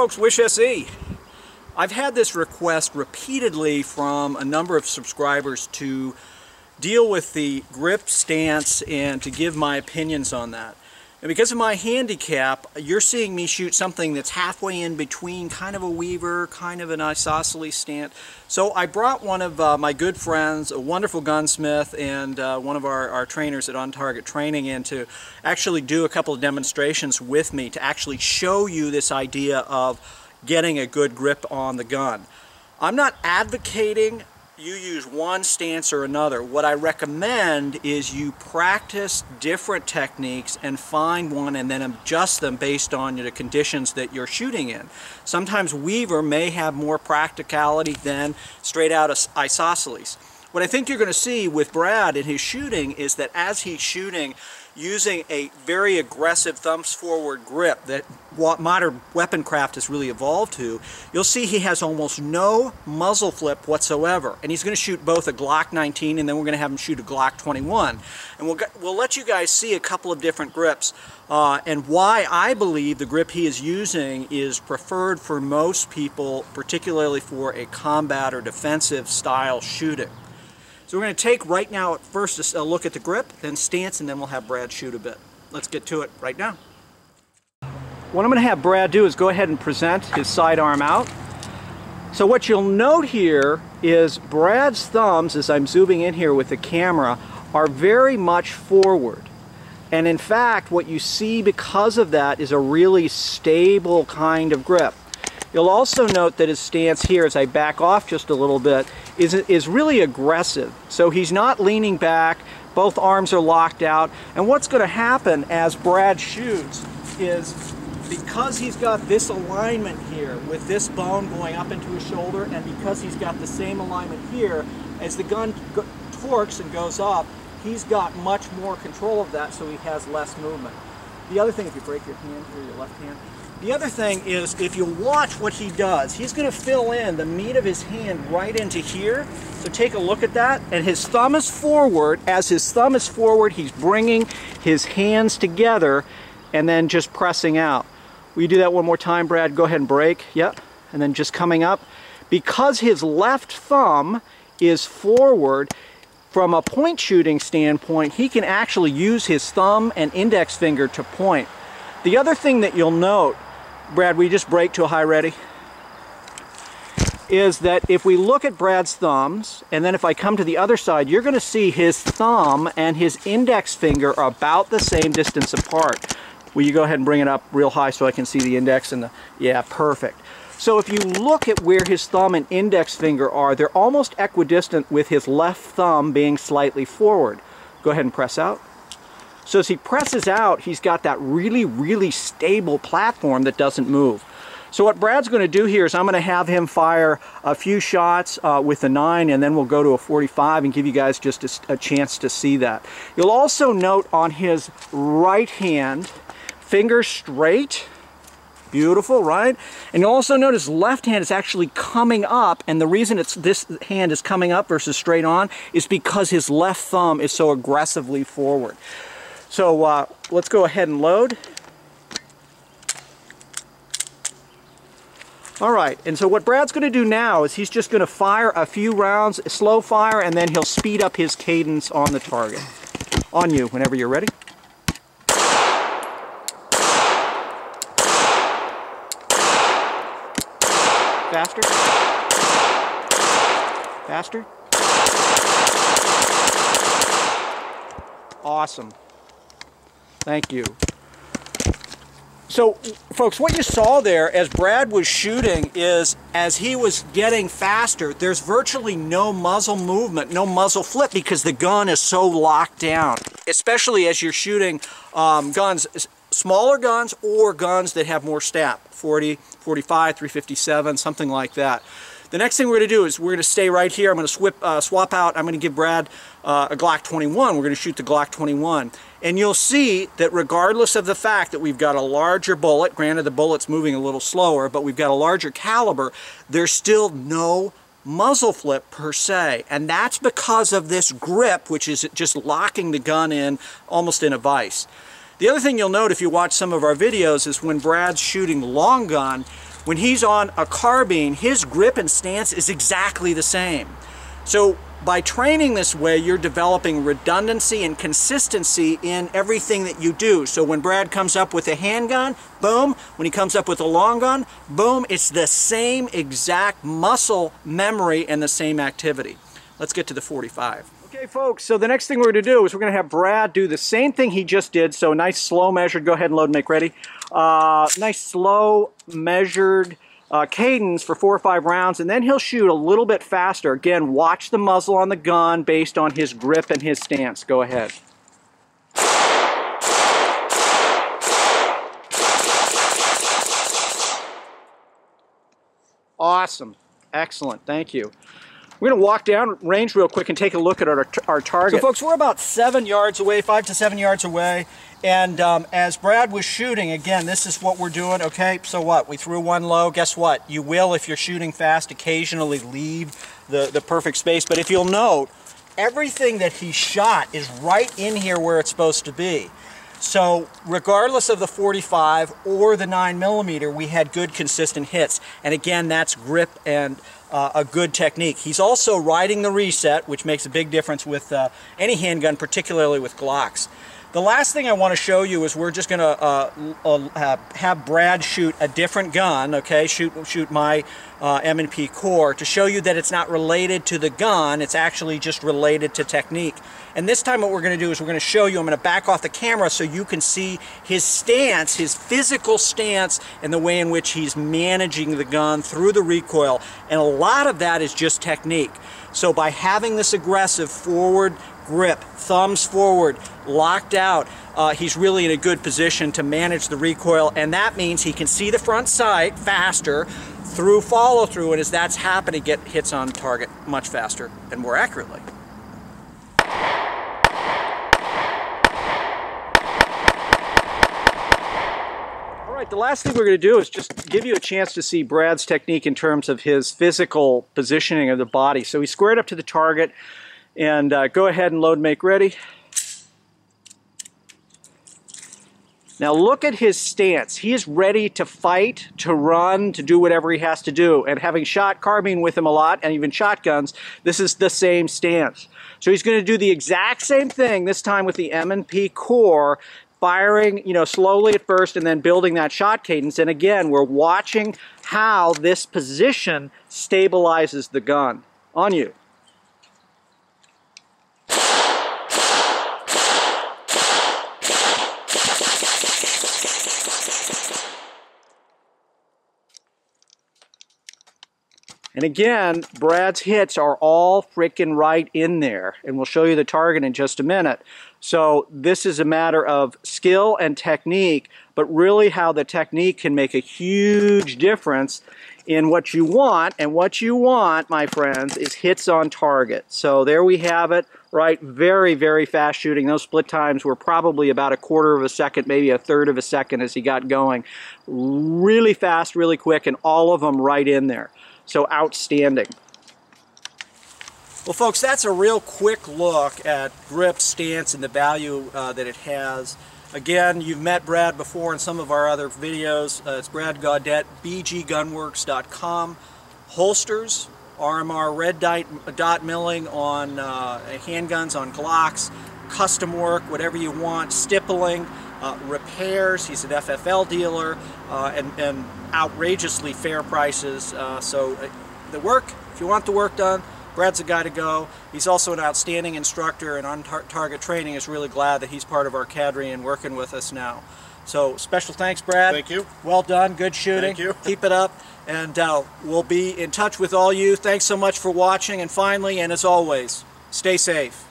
folks, Wish SE. I've had this request repeatedly from a number of subscribers to deal with the grip stance and to give my opinions on that. And because of my handicap, you're seeing me shoot something that's halfway in between kind of a weaver, kind of an isosceles stance. So I brought one of my good friends, a wonderful gunsmith, and one of our trainers at On Target Training in to actually do a couple of demonstrations with me to actually show you this idea of getting a good grip on the gun. I'm not advocating you use one stance or another. What I recommend is you practice different techniques and find one and then adjust them based on the conditions that you're shooting in. Sometimes weaver may have more practicality than straight out isosceles. What I think you're going to see with Brad in his shooting is that as he's shooting using a very aggressive thumbs forward grip that modern weapon craft has really evolved to, you'll see he has almost no muzzle flip whatsoever. And he's going to shoot both a Glock 19 and then we're going to have him shoot a Glock 21. And we'll let you guys see a couple of different grips and why I believe the grip he is using is preferred for most people, particularly for a combat or defensive style shooting. So we're going to take right now first a look at the grip, then stance, and then we'll have Brad shoot a bit. Let's get to it right now. What I'm going to have Brad do is go ahead and present his sidearm out. So what you'll note here is Brad's thumbs, as I'm zooming in here with the camera, are very much forward. And in fact, what you see because of that is a really stable kind of grip. You'll also note that his stance here, as I back off just a little bit, is really aggressive. So he's not leaning back, both arms are locked out, and what's going to happen as Brad shoots is because he's got this alignment here with this bone going up into his shoulder, and because he's got the same alignment here, as the gun torques and goes up, he's got much more control of that, so he has less movement. The other thing, if you break your hand here, your left hand, the other thing is, if you watch what he does, he's going to fill in the meat of his hand right into here. So take a look at that. And his thumb is forward. As his thumb is forward, he's bringing his hands together and then just pressing out. Will you do that one more time, Brad? Go ahead and break. Yep. And then just coming up. Because his left thumb is forward, from a point shooting standpoint, he can actually use his thumb and index finger to point. The other thing that you'll note, Brad, we just break to a high ready, is that if we look at Brad's thumbs, and then if I come to the other side, you're going to see his thumb and his index finger are about the same distance apart. Will you go ahead and bring it up real high so I can see the index and the, yeah, perfect. So if you look at where his thumb and index finger are, they're almost equidistant with his left thumb being slightly forward. Go ahead and press out. So as he presses out, he's got that really, really stable platform that doesn't move. So what Brad's going to do here is I'm going to have him fire a few shots with the 9, and then we'll go to a 45 and give you guys just a chance to see that. You'll also note on his right hand, finger straight. Beautiful, right? And you'll also notice left hand is actually coming up, and the reason this hand is coming up versus straight on is because his left thumb is so aggressively forward. So let's go ahead and load. All right, and so what Brad's going to do now is he's just going to fire a few rounds, slow fire, and then he'll speed up his cadence on the target. On you, whenever you're ready. Faster. Faster. Awesome. Thank you. So, folks, what you saw there as Brad was shooting is, as he was getting faster, there's virtually no muzzle movement, no muzzle flip, because the gun is so locked down. Especially as you're shooting guns, smaller guns or guns that have more stat, 40, 45, 357, something like that. The next thing we're going to do is we're going to stay right here. I'm going to swap out. I'm going to give Brad a Glock 21. We're going to shoot the Glock 21. And you'll see that regardless of the fact that we've got a larger bullet, granted the bullet's moving a little slower, but we've got a larger caliber, there's still no muzzle flip per se. And that's because of this grip, which is just locking the gun in almost in a vise. The other thing you'll note if you watch some of our videos is when Brad's shooting long gun, When he's on a carbine, his grip and stance is exactly the same. So by training this way, you're developing redundancy and consistency in everything that you do. So when Brad comes up with a handgun, boom. When he comes up with a long gun, boom. It's the same exact muscle memory and the same activity. Let's get to the 45. Okay, folks, so the next thing we're going to do is we're going to have Brad do the same thing he just did. So nice slow measured, go ahead and load and make ready. Nice slow measured cadence for 4 or 5 rounds, and then he'll shoot a little bit faster. Again, watch the muzzle on the gun based on his grip and his stance. Go ahead. Awesome. Excellent. Thank you. We're going to walk down range real quick and take a look at our target. So folks, we're about 7 yards away, 5 to 7 yards away. And as Brad was shooting, again, this is what we're doing. Okay, so what? We threw one low. Guess what? You will, if you're shooting fast, occasionally leave the perfect space. But if you'll note, everything that he shot is right in here where it's supposed to be. So regardless of the 45 or the 9mm, we had good consistent hits. And again, that's grip and a good technique. He's also riding the reset, which makes a big difference with any handgun, particularly with Glocks. The last thing I want to show you is we're just going to have Brad shoot a different gun, okay? Shoot my M&P core to show you that it's not related to the gun, it's actually just related to technique. And this time what we're going to do is we're going to show you, I'm going to back off the camera so you can see his stance, his physical stance, and the way in which he's managing the gun through the recoil. And a lot of that is just technique. So by having this aggressive forward grip, thumbs forward, locked out, he's really in a good position to manage the recoil, and that means he can see the front sight faster through follow through, and as that's happening, get hits on target much faster and more accurately. All right, the last thing we're going to do is just give you a chance to see Brad's technique in terms of his physical positioning of the body. So he squared up to the target, and go ahead and load and make ready. Now look at his stance. He is ready to fight, to run, to do whatever he has to do. And having shot carbine with him a lot, and even shotguns, this is the same stance. So he's going to do the exact same thing, this time with the M&P core, firing, you know, slowly at first and then building that shot cadence. And again, we're watching how this position stabilizes the gun. On you. And again, Brad's hits are all freaking right in there, and we'll show you the target in just a minute. So this is a matter of skill and technique, but really how the technique can make a huge difference in what you want. And what you want, my friends, is hits on target. So there we have it, right? Very, very fast shooting. Those split times were probably about 1/4 of a second, maybe 1/3 of a second as he got going. Really fast, really quick, and all of them right in there. So outstanding. Well, folks, that's a real quick look at grip, stance, and the value that it has. Again, you've met Brad before in some of our other videos. It's Brad Gaudette, bggunworks.com. Holsters, RMR red dot milling on handguns, on Glocks, custom work, whatever you want, stippling, repairs. He's an FFL dealer, and outrageously fair prices. So the work, if you want the work done, Brad's the guy to go. He's also an outstanding instructor, and on Target Training is really glad that he's part of our cadre and working with us now. So special thanks, Brad. Thank you. Well done. Good shooting. Thank you. Keep it up, and we'll be in touch with all you. Thanks so much for watching, and finally, and as always, stay safe.